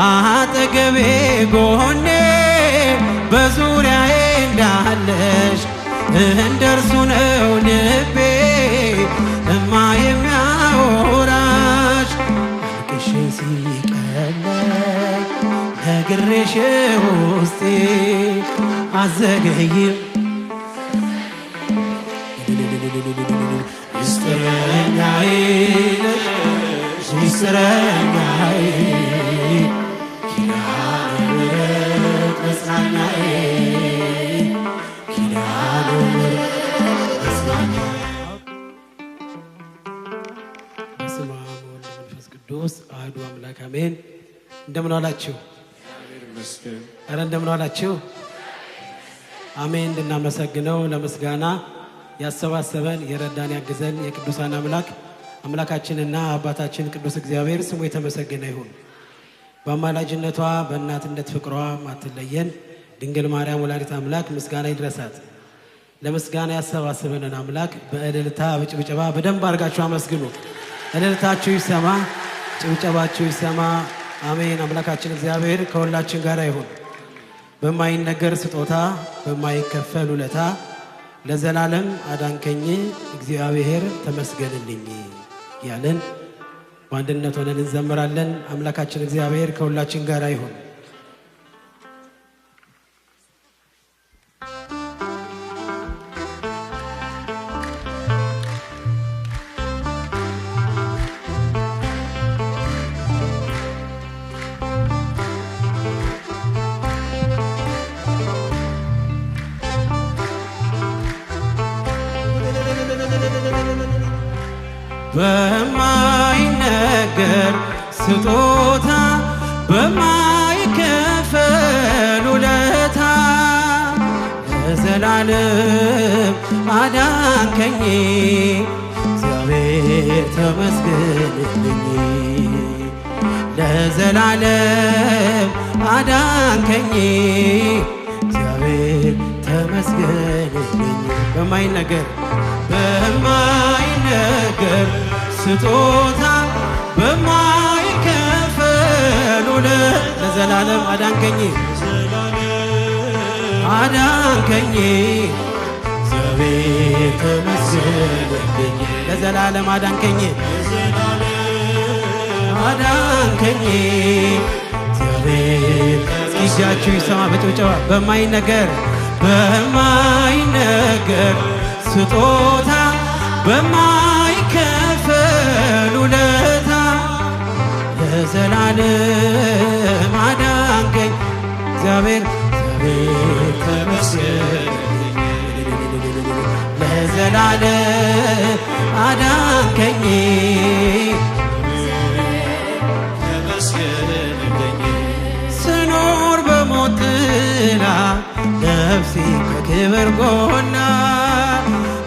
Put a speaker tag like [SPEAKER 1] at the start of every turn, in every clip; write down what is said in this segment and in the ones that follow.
[SPEAKER 1] አጠገቤ ጎኔ በዙሪያዬ እንዳለሽ እንደርሱ ነው ልቤ እማ የሚያወራሽ አልቅሼ ሲቀለኝ ነግሬሽ ውስጤ አዘገይም ሚስጥረኛዬ ሚስጥረኛዬ ኪዳነ ምሕረት መጽናኛዬ ኪዳነ ምሕረት መጽናኛዬ። በስመ አብ ወወልድ ወመንፈስ ቅዱስ አሐዱ አምላክ አሜን። እንደምን ዋላችሁ? ኧረ እንደምን ዋላችሁ? አሜን። እንድናመሰግነው ለምስጋና ያሰባሰበን የረዳን ያግዘን የቅዱሳን አምላካችንና አባታችን ቅዱስ እግዚአብሔር ስሙ የተመሰገነ ይሁን። በአማላጅነቷ በእናትነት ፍቅሯ ማትለየን ድንግል ማርያም ወላዲት አምላክ ምስጋና ይድረሳት። ለምስጋና ያሰባሰበንን አምላክ በእልልታ በጭብጨባ በደንብ አድርጋችሁ አመስግኑ። እልልታችሁ ይሰማ፣ ጭብጨባችሁ ይሰማ። አሜን። አምላካችን እግዚአብሔር ከሁላችን ጋር ይሁን። በማይነገር ስጦታ በማይከፈል ውለታ ለዘላለም አዳንከኝ እግዚአብሔር ተመስገንልኝ ያለን በአንድነት ሆነን እንዘምራለን። አምላካችን እግዚአብሔር ከሁላችን ጋር ይሁን። በማይነገር ስጦታ በማይከፈል ውለታ ለዘላለም አዳንከኝ እግዚአብሔር ተመስገንልኝ ለዘላለም አዳንከኝ እግዚአብሔር ተመስገንልኝ። በማይነገር ስጦታ በማይከፈል ለዘላለም አዳንከኝ እግዚአብሔር ተመስገንልኝ ለዘላለም አዳንከኝ እግዚአብሔር። እጃችሁ ይሰማ በጭብጨባ በማይነገር ስጦታ በማይከፈል ውለታ ለዘላለም አዳንከኝ እግዚአብሔር ተመስገንልኝ ለዘላለም አዳንከኝ ስኖር በሞት ጥላ ነፍሴ ከክብር ጎና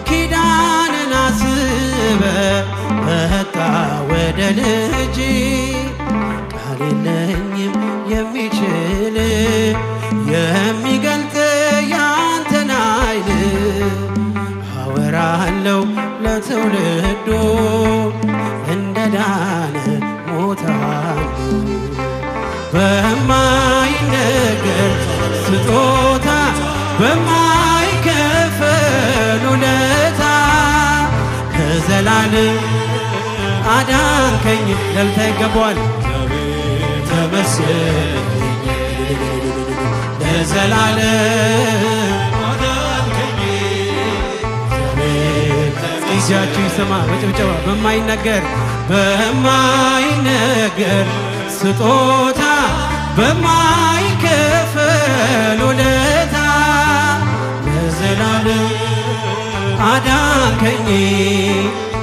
[SPEAKER 1] ኪዳንን አስበ መጣ ወደ ልጅ ቃል የለኝም የሚችል የሚገልጥ ያንተን ኃይል አወራለሁ ለትውልዱ እንደ ዳነ ሞታሉ በማይነገር ስጦታ በማይከፈል ውለታ ለዘላለም አዳንከኝ ለልታ ይገባዋል ተመስገንልኝ ለዘላለም አዳንከኝ እጃችሁ ይሰማ በጭብጨባ በማይነገር ስጦታ በማይከፈል ውለታ ለዘላለም አዳንከኝ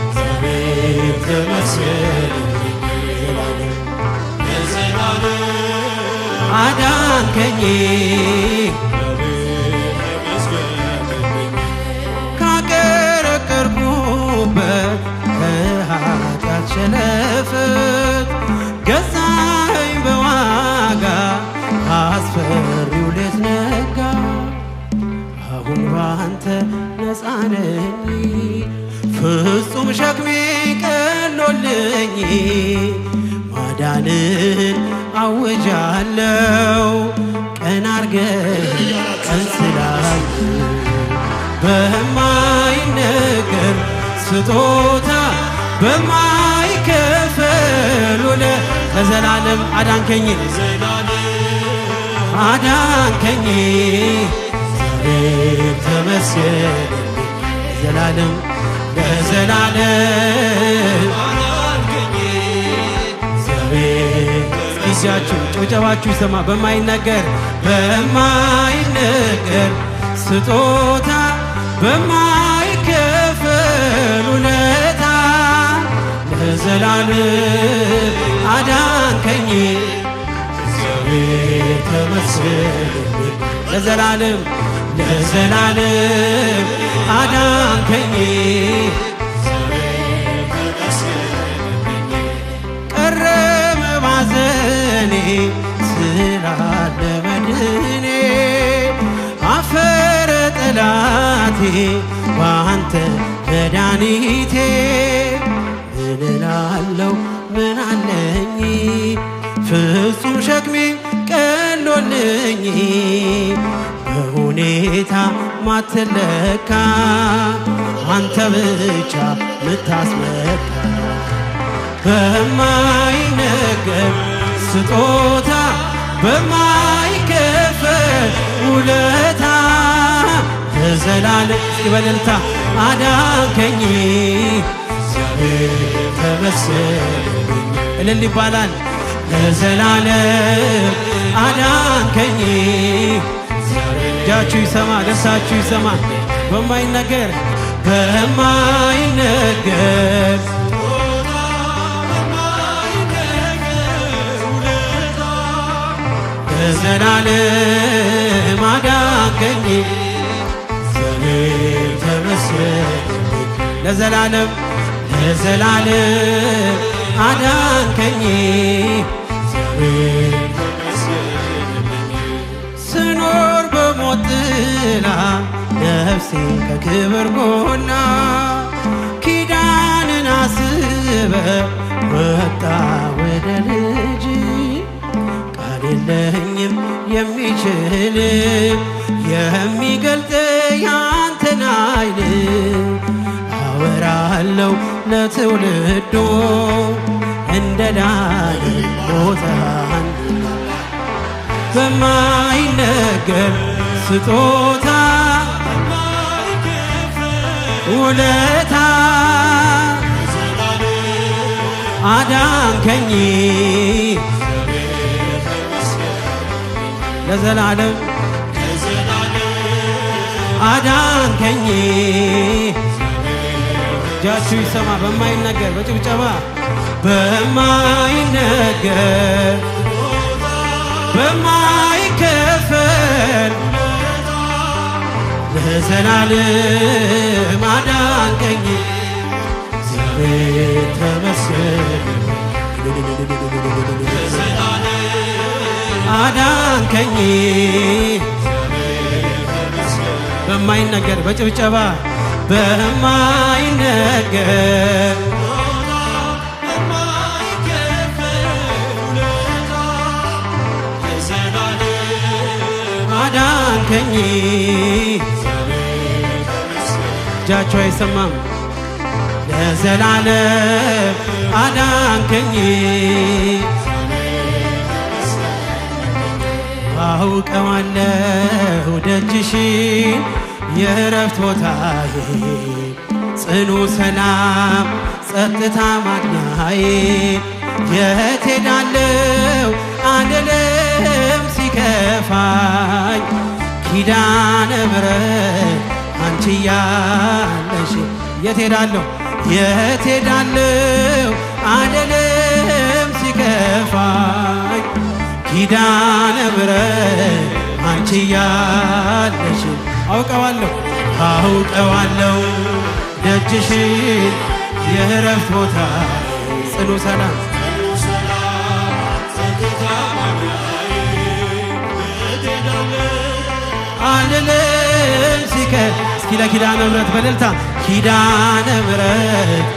[SPEAKER 1] እግዚአብሔር ተመስገንልኝ ለዘላለም አዳንከኝ ካቀረቀርኩበት ከኃጢአት ሸለፈት ገዛኸኝ በዋጋ አስፈሪው ሌት ነጋ አሁን ባንተ ነፃ ነኝ ፍጹም ሸክሜ ቀሎልኝ ማዳንን አውጃለው ቀን አርገህ ቀን ስላይ በማይነገር ስጦታ በማይከፈል ውለታ ለዘላለም አዳንከኝ አዳንከኝ ዛሬም ተመስገን ለዘላለም ለዘላለም አዳንከኝ ዛሬም ጊዜያችሁ ጭብጨባችሁ ይሰማ በማይነገር በማይነገር ስጦታ በማይከፈል ውለታ ለዘላለም አዳንከኝ እግዚአብሔር ተመስገን ለዘላለም ለዘላለም አዳንከኝ ቀረበ ማዘኔ ስላለ መድኔ አፈረ ጠላቴ ባንተ መድኃኒቴ ምን እላለሁ ምን አለኝ ፍጹም ሸክሜ ቀሎልኝ በሁኔታ ማትለካ አንተ ብቻ ምታስመካ በማይነገር ስጦታ በማይከፈል ውለታ ለዘላለም በእልልታ አዳንከኝ እግዚአብሔር ተመስገን እልል ይባላል ለዘላለም አዳንከኝ እጃችሁ ይሰማ ደስታችሁ ይሰማ በማይነገር በማይነገር ለዘላለም አዳንከኝ እግዚአብሔር ተመስገን ለዘላለም ለዘላለም አዳንከኝ እግዚአብሔር ስኖር በሞት ጥላ ነፍሴ ከክብር ጎና ኪዳንን አስበ ወጣ ወደ ልጅ ቃል የለኝም የሚችል የሚገልጥ ያንተን ኃይል አወራለሁ ለትውልዶ እንደ ዳን ሞታን በማይነገር ስጦታ ውለታ አዳንከኝ ለዘላለም አዳንከኝ እጃችሁ ይሰማ በማይነገር በጭብጨባ በማይነገር በማይከፈል ለዘላለም አዳንከኝ እግዚአብሔር ተመስገን አዳንከኝ በማይነገር በጭብጨባ በማይነገር አዳንከኝ እጃችሁ አይሰማም ለዘላለም አዳንከኝ አውቀዋለሁ ደጅሽን የእረፍት ቦታዬ ጽኑ ሰላም ጸጥታ ማግኛዬ የት ሄዳለሁ አልልም ሲከፋኝ ኪዳነ ምሕረት አንቺ ያለሽ የት ሄዳለሁ አልልም ሲከፋኝ ኪዳነ ምሕረት አንቺ ያለሽ አውቀዋለሁ ደጅሽን የእረፍት ቦታ ጽኑ ሰላም አልልም እስኪ ለኪዳነ ምሕረት በእልልታ ኪዳነ ምሕረት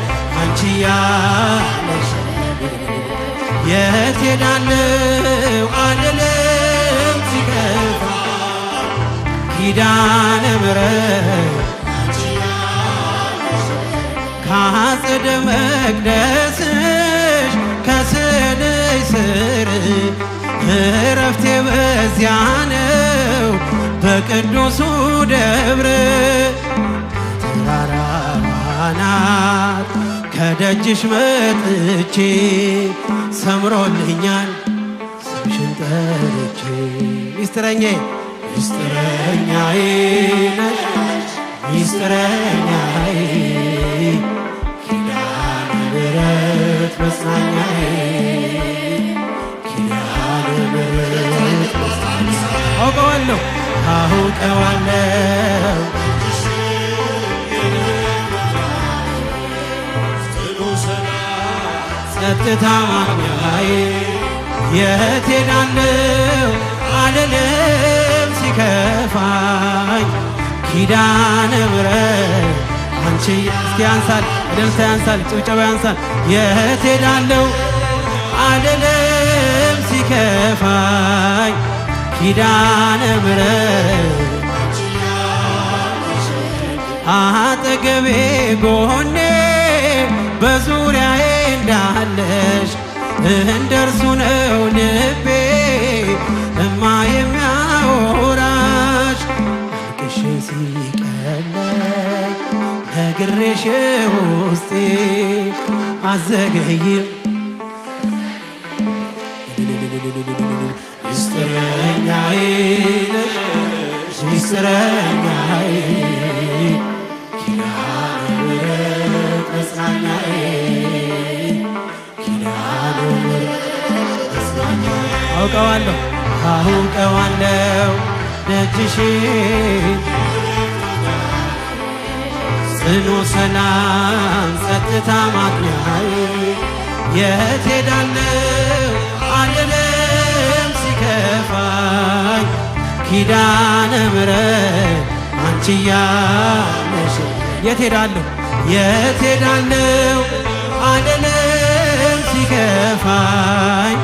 [SPEAKER 1] አንቺ ያለሽ የት ሄዳለሁ አልልም ሲከፋ ኪዳነ ምሕረት ከአጸደ መቅደስሽ ከስዕልሽ ስር እረፍቴ በዚያ ነው በቅዱሱ ደብር ተራራው አናት ከደጅሽ መጥቼ ሰምሮልኛል ስምሽን ጠርቼ ሚስጥረኛዬ ሚስጥረኛዬ ነሽ ሚስጥረኛዬ ኪዳነ ምሕረት መጽናኛዬ ኪዳነ ምሕረት አውቀዋለሁ አውቀዋለሁ ጸጥታ ማግኛዬ የት ሄዳለሁ አልልም ሲከፋኝ ኪዳነ ምሕረት አንቺ እስቲ ያንሳል እልልታ ያንሳል ጭብጨባ ያንሳል የት ሄዳለሁ አልልም ሲከፋኝ ኪዳነ ምሕረት አጠገቤ ጎኔ በዙሪያዬ እንዳለሽ እንደርሱ ነው ልቤ እማ የሚያወራሽ አልቅሼ ሲቀለኝ ነግሬሽ ውስጤ አዘገይም ሚስጥረኛዬ ነሽ ሚስጥረኛዬ ኪዳነ ምሕረት መጽናኛዬ ኪዳነ ምሕረት መጽናኛዬ አውቀዋለሁ አውቀዋለሁ ደጅሽ ጽኑ ሰላም ጸጥታ ማግኛዬ የት ሄዳለሁ አልልም ሲከፋኝ ኪዳነ ምሕረት አንቺ ያለሽ የት ሄዳለሁ የት ሄዳለሁ አልልም ሲከፋኝ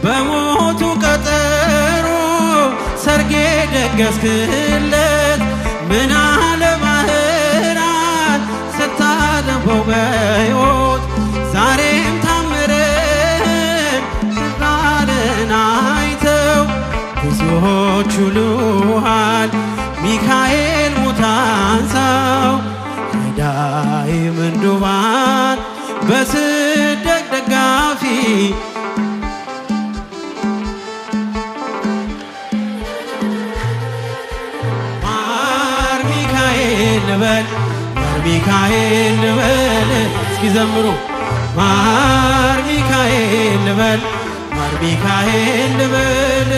[SPEAKER 1] በሞቱ ቀጠሮ ሰርጌ ደገስክለት ምን አለ ባህራን ስታነበው በሕይወት ዛሬም ታምርን ቃልን አይተው ብዙዎች ይሉሃል ሚካኤል ሙታንሳው ረዳኢ ምንዱባን በስደት ደጋፊ ማር ሚካኤል ልበል ማር ሚካኤል ልበል እስኪ ዘምሩ ማር ሚካኤል ልበል ማር ሚካኤል ልበል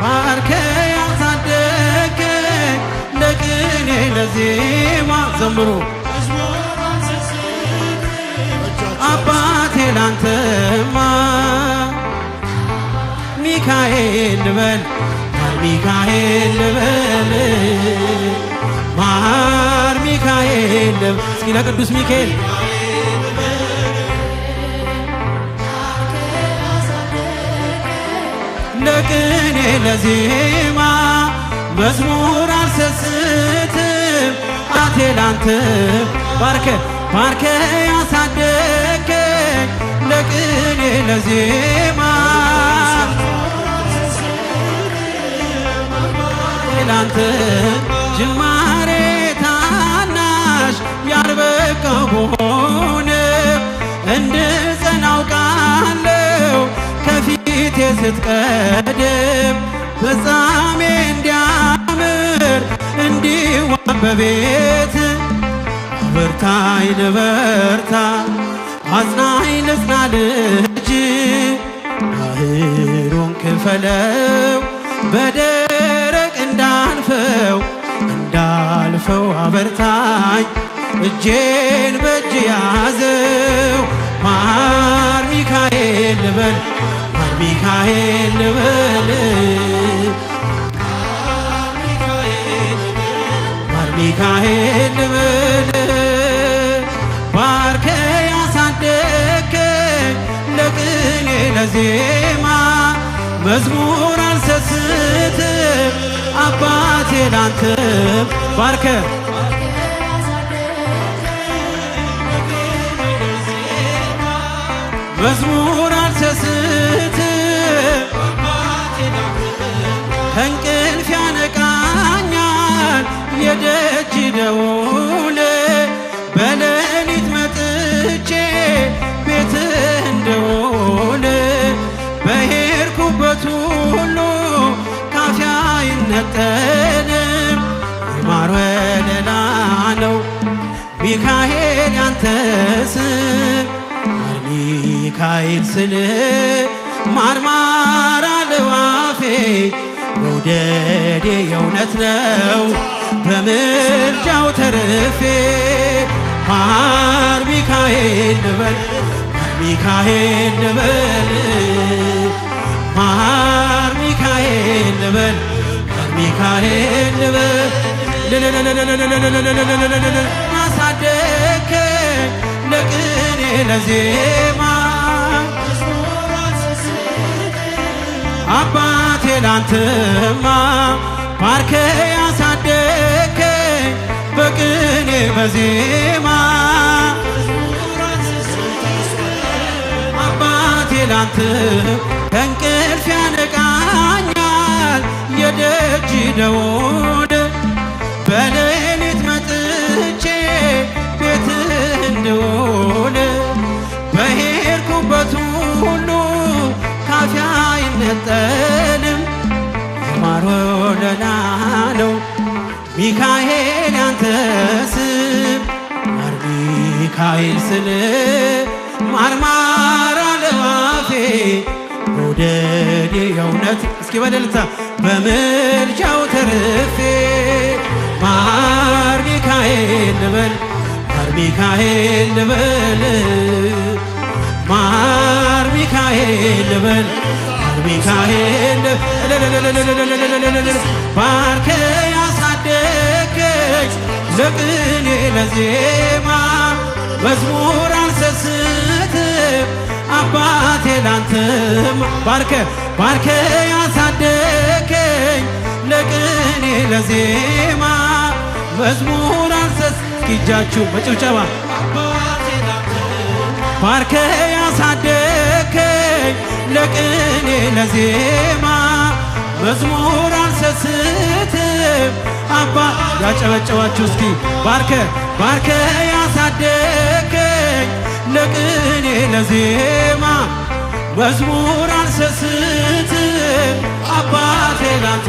[SPEAKER 1] ባርከ ያሳደገኝ ለቅኔ ለዜማ ዘምሩ አባቴ ላንተማ ሚካኤል ልበል ማር ሚካኤል ልበል ማር ሚካኤል ልበል እስኪ ለቅዱስ ሚካኤል ለቅኔ ለዜማ መዝሙር አልሰስትም አቴ ላንተ ባርከ ባርከ ያሳደገኝ ለቅኔ ለዜማ ላንተ ጅማሬ ታናሽ ያልበቃው ብሆንም እንድጸና አውቃለሁ ከፊቴ ስትቀድም ፍጻሜ እንዲያምር እንዲዋብ በቤት በርታይ ልበርታ አጽናኝ ልጽና ልጅ ባህሩን ክፈለው በደረቅ እንዳልፈው አበርታኝ እጄን በእጅ ያዘው ማር ሚካኤል ልበል ማር ሚካኤል ልበል ሚካኤል ልበል ባርከ ያሳደከኝ ለቅኔ ለዜማ መዝሙር አልሰስትም አባቴ ላንተ ባርከ መዝሙር አልሰስትም ከእንቅልፍ ያነቃኛል የደጅ ደውል በሌሊት መጥቼ ቤትህ እንደውል በሄድኩበት ሁሉ ካፌ አይነጠልም የማር ወለላ ነው ሚካኤል ያንተ ስም ሚካኤል ስል ማርማር አለው አፌ መውደዴ የእውነት ነው በምልጃው ተርፌ ማር ሚካኤል ልበል ሚካኤል ልበል ማር ሚካኤል ልበል ሚካኤል ልበል አሳደከኝ ለቅኔ ለዜማ አባቴ ላንተማ ባርከ ያሳደከኝ በቅኔ በዜማ አባቴ ላንተ ከእንቅልፍ ያነቃኛል የደጅ ደውል በሌሊት መጥቼ ቤትህ እንደውል በሄድኩበት ሁሉ ካፌ አይነጠልም የማር ወለላ ነው ሚካኤል ያንተ ስም ማር ሚካኤል ስል ማርማር አለው አፌ መውደዴ የእውነት እስኪ በደልታ በምልጃው ተርፌ ማር ሚካኤል ልበል ማር ሚካኤል ልበል ማር ሚካኤል ልበል ማር ሚካኤል ባርከ ያሳደከኝ ለቅኔ ለዜማ መዝሙር አልሰስትም አባቴ ላንተም ባርከ ያሳደከኝ ለቅኔ ለዜማ መዝሙር አልሰስትም እጃችሁ በጭብጨባ ባርከ ያሳደከኝ ለቅኔ ለዜማ መዝሙር አልሰስትም አባ ያጨበጨባችሁ እስኪ ባርከ ያሳደከኝ ለቅኔ ለዜማ መዝሙር አልሰስትም አባቴ ላንተ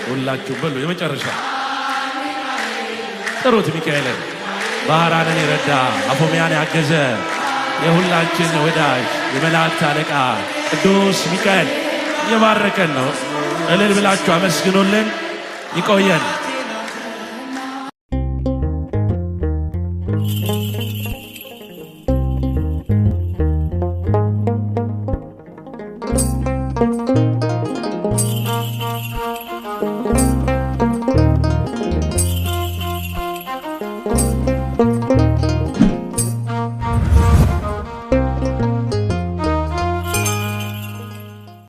[SPEAKER 1] ሁላችሁ በሉ የመጨረሻ ጥሩት ሚካኤልን ባህራንን የረዳ አፎሚያን ያገዘ የሁላችን ወዳጅ የመላእክት አለቃ ቅዱስ ሚካኤል እየባረከን ነው። እልል ብላችሁ አመስግኑልን። ይቆየን።